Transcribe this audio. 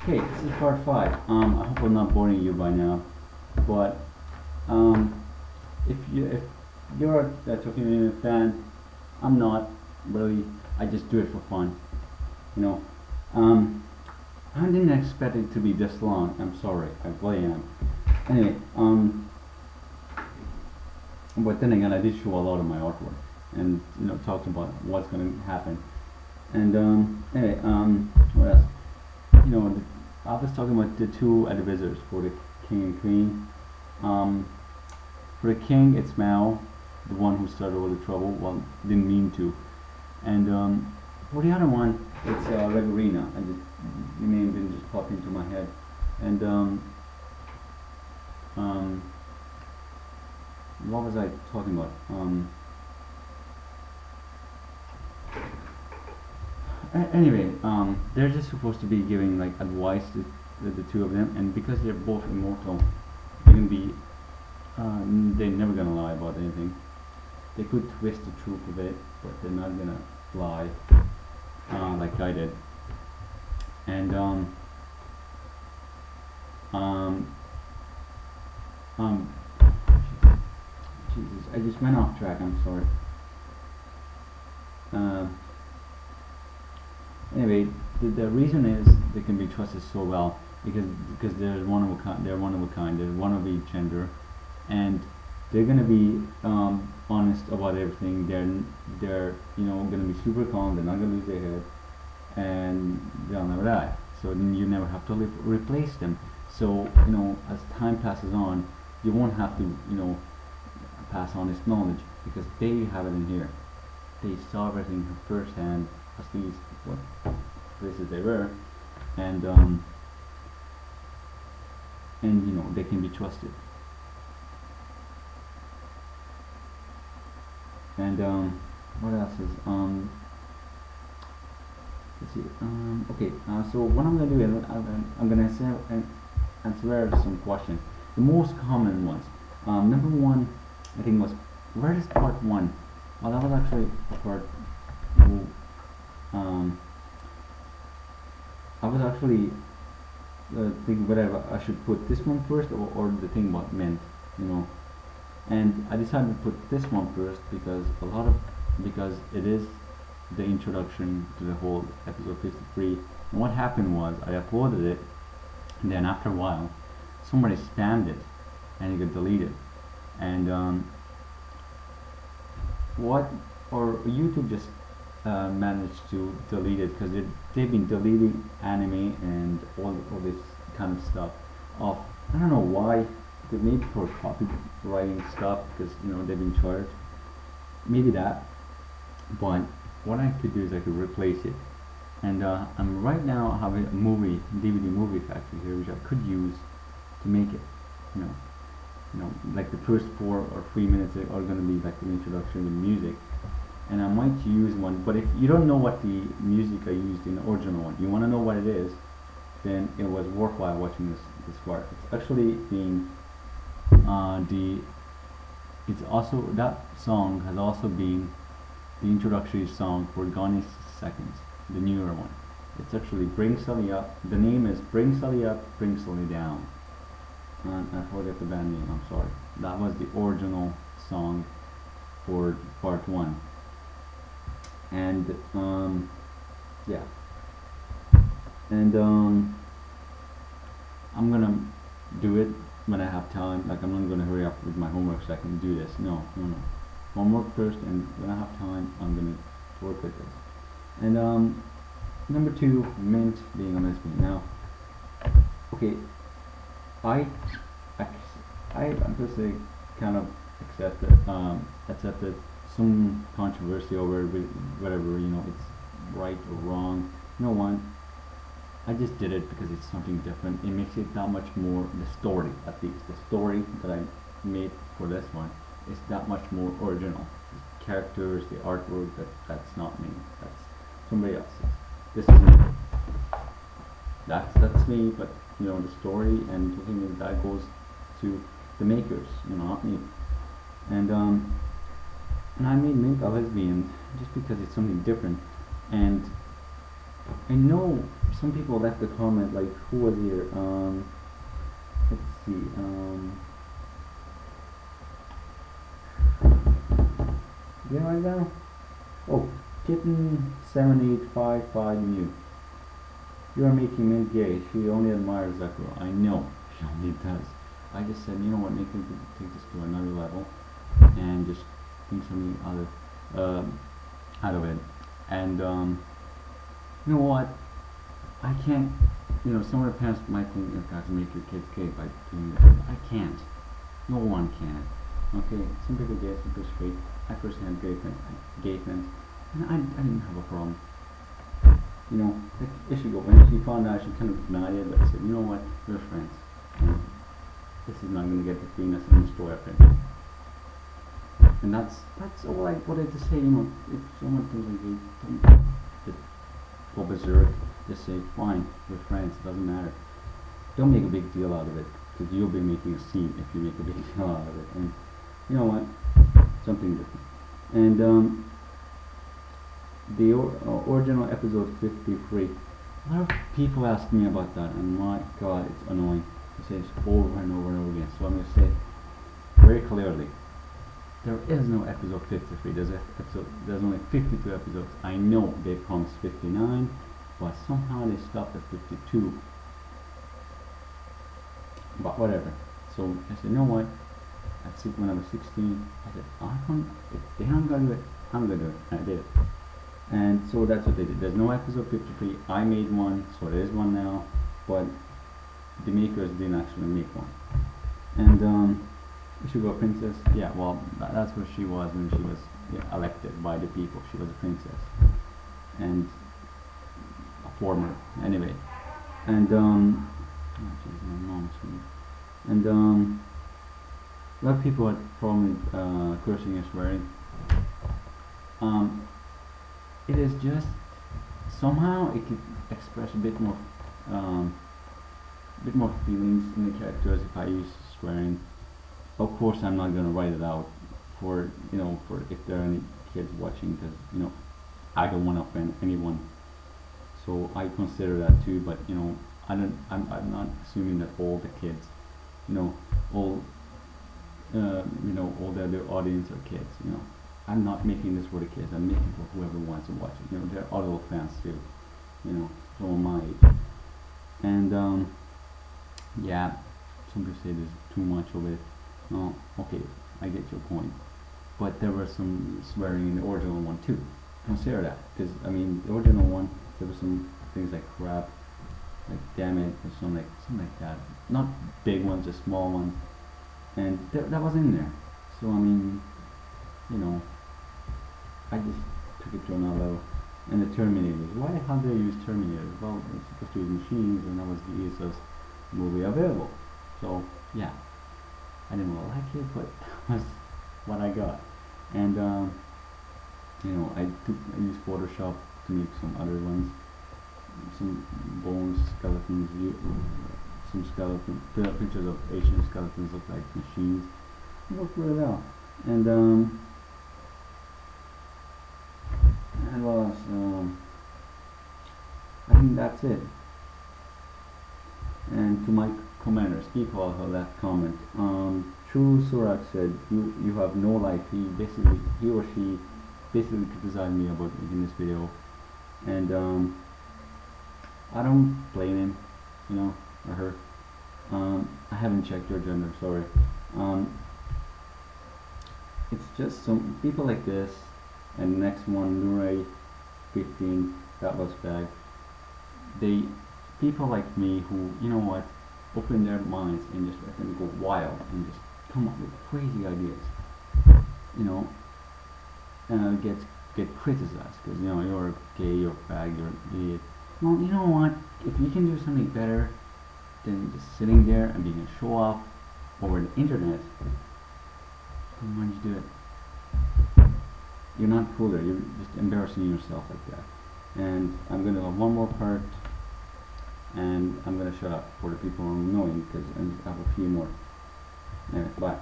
Okay, this is part 5. I hope I'm not boring you by now, but if you're a Tokyo Anime fan, I'm not really. I just do it for fun, you know. Um, I didn't expect it to be this long. I'm sorry, I really am. Anyway, but then again, I did show a lot of my artwork and talked about what's going to happen. And anyway, what else? You know, I was talking about the two advisors for the king and queen. Um, for the king, it's Mao, the one who started all the trouble. Well, didn't mean to. And for the other one, it's Regurina. I just the name didn't just pop into my head. And um, what was I talking about? Anyway, they're just supposed to be giving like advice to the two of them, and because they're both immortal, they can be. They're never gonna lie about anything. They could twist the truth of it, but they're not gonna lie like I did. And um, um, Jesus, I just went off track. I'm sorry. Uh, Anyway, the reason is they can be trusted so well because they're one of a kind. They're one of a kind. They're one of each gender, and they're gonna be honest about everything. They're gonna be super calm. They're not gonna lose their head, and they'll never die. So then you never have to replace them. So as time passes on, you won't have to pass on this knowledge because they have it in here. They saw everything firsthand. At least what places they were, and they can be trusted. And what else is let's see. Okay, so what I'm gonna do is I'm gonna answer some questions. The most common ones. Number one, I think was, where is part one? Well, that was actually a part. I was actually thinking whether I should put this one first or the thing about mint, and I decided to put this one first because it is the introduction to the whole episode 53. And what happened was I uploaded it, and then after a while, somebody spammed it, and it got deleted, and YouTube just managed to delete it because they've been deleting anime and all this kind of stuff off. I don't know why. Maybe for copywriting stuff because they've been charged. Maybe that. But what I could do is I could replace it. And I'm right now having a DVD movie factory here, which I could use to make it. Like the first 4 or 3 minutes are going to be like the introduction with music. And I might use one, but if you don't know what the music I used in the original one, you want to know what it is, then it was worthwhile watching this part. It's actually being it's also, that song has also been the introductory song for Gone Seconds, the newer one. It's actually Bring Sully Up. The name is Bring Sully Up, Bring Sully Down. And I forget the band name. I'm sorry. That was the original song for part 1. And yeah, and I'm gonna do it when I have time. Like, I'm not gonna hurry up with my homework so I can do this. No. Homework first, and when I have time, I'm gonna work with this. And number 2, mint being a lesbian. Now, okay, I just kind of accepted some controversy over whatever, it's right or wrong. I just did it because it's something different. It makes it that much more, the story, at least the story that I made for this one is that much more original. The characters, the artwork, that's not me, that's somebody else's. This is me. That's me, but the story and everything that goes to the makers, not me. And I made Mint a lesbian just because it's something different, and I know some people left a comment, like, who was here? Let's see. You know right now? Oh, Kitten7855 new. You are making me gay. She only admires that girl. I know. She only does. I just said, you know what, make me take this to another level and just think something out of it. And you know what? I can't. You know, some of the parents might think you've got to make your kids gay by doing this. I can't. No one can. Okay, some people gay, some people straight. I personally had gay friends, and I didn't have a problem. You know, like, if she go, when she found out, she kind of denied it, but I said, you know what, we're friends. This is not going to get between us and destroy our friendship. And that's all I wanted to say. You know, if someone comes like, don't just go berserk. Just say, fine, we're friends. It doesn't matter. Don't make a big deal out of it, because you'll be making a scene if you make a big deal out of it. And you know what? Something different. And the original episode 53. A lot of people ask me about that, and my God, it's annoying to say this over and over and over again. So I'm going to say it very clearly. There is no episode 53. There's only 52 episodes. I know they promised 59, but somehow they stopped at 52. But whatever. So I said, you know what? When I was 16, I said, if they aren't gonna do it, I'm gonna do it. And I did it. And so that's what they did. There's no episode 53. I made one, so there is one now, but the makers didn't actually make one. And is she a princess? Yeah, well, that's what she was when she was elected by the people. She was a princess. And a former, anyway. And oh geez, my mom's screaming. And a lot of people had problem with cursing and swearing. It is just somehow it could express a bit more feelings in the characters if I use swearing. Of course, I'm not gonna write it out for if there are any kids watching, because I don't want to offend anyone. So I consider that too. But I'm not assuming that all the kids, all the other audience are kids. I'm not making this for the kids. I'm making it for whoever wants to watch it. There are adult fans too. So am I. And yeah, some people say there's too much of it. No, okay, I get your point. But there was some swearing in the original one too. Consider that, because the original one, there were some things like crap, like damn it, or something like that. Not big ones, just small ones, and that was in there. So I just took it to another level. And the Terminators. Why the hell did they use Terminators? Well, it's supposed to use machines, and that was the easiest movie available. So yeah, I didn't really like it, but that was what I got. And I used Photoshop to make some other ones, some bones, skeletons, some pictures of Asian skeletons look like machines. It worked really well. And what else? I think that's it. And to my commenters, people who left comment, True Surak said, you have no life. He or she basically criticized me about making this video, and I don't blame him, or her. I haven't checked your gender, sorry. It's just some people like this, and the next one, Nuray 15, that was bad. People like me who, open their minds and just let them go wild and just come up with crazy ideas, get criticized because you're gay, you're fag, you're an idiot. Well, you know what? If you can do something better than just sitting there and being a show off over the internet, then why don't you do it? You're not cooler. You're just embarrassing yourself like that. And I'm gonna have one more part, and I'm gonna shut up for the people who are annoying, because I have a few more. Anyway, bye.